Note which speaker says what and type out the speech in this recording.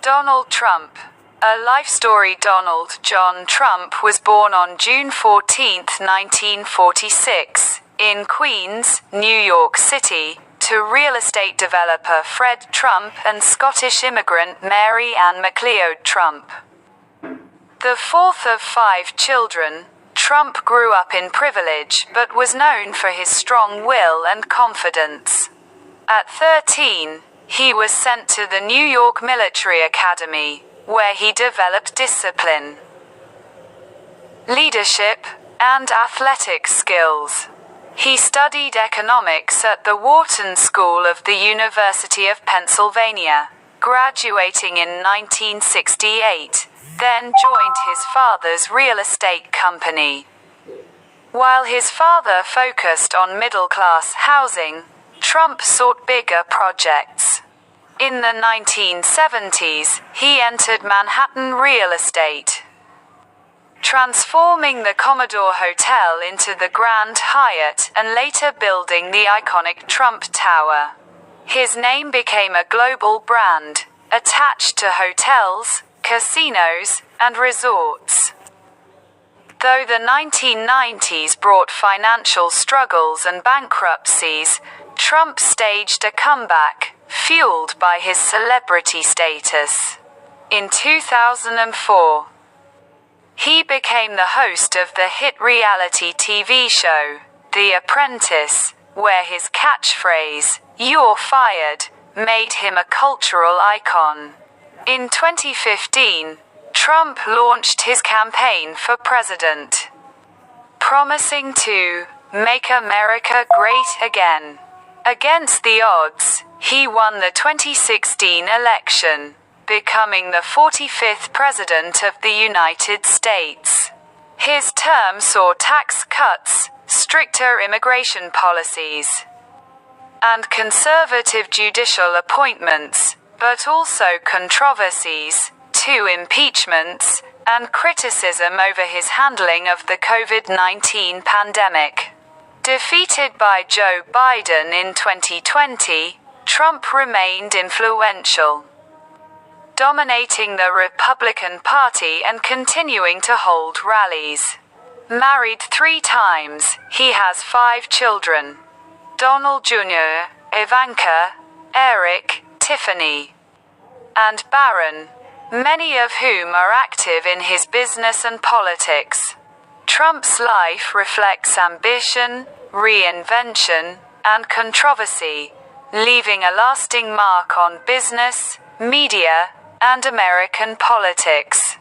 Speaker 1: Donald Trump. A life story. Donald John Trump was born on June 14, 1946, in Queens, New York City, to real estate developer Fred Trump and Scottish immigrant Mary Ann MacLeod Trump. The fourth of 5 children, Trump grew up in privilege but was known for his strong will and confidence. At 13, he was sent to the New York Military Academy, where he developed discipline, leadership, and athletic skills. He studied economics at the Wharton School of the University of Pennsylvania, graduating in 1968, then joined his father's real estate company. While his father focused on middle-class housing, Trump sought bigger projects. In the 1970s, he entered Manhattan real estate, transforming the Commodore Hotel into the Grand Hyatt and later building the iconic Trump Tower. His name became a global brand, attached to hotels, casinos, and resorts. Though the 1990s brought financial struggles and bankruptcies, Trump staged a comeback, fueled by his celebrity status. In 2004, he became the host of the hit reality TV show, The Apprentice, where his catchphrase, "You're fired," made him a cultural icon. In 2015, Trump launched his campaign for president, promising to make America great again. Against the odds, he won the 2016 election, becoming the 45th President of the United States. His term saw tax cuts, stricter immigration policies, and conservative judicial appointments, but also controversies, 2 impeachments, and criticism over his handling of the COVID-19 pandemic. Defeated by Joe Biden in 2020, Trump remained influential, dominating the Republican Party and continuing to hold rallies. Married 3 times, he has 5 children: Donald Jr., Ivanka, Eric, Tiffany, and Barron, many of whom are active in his business and politics. Trump's life reflects ambition, reinvention, and controversy, leaving a lasting mark on business, media, and American politics.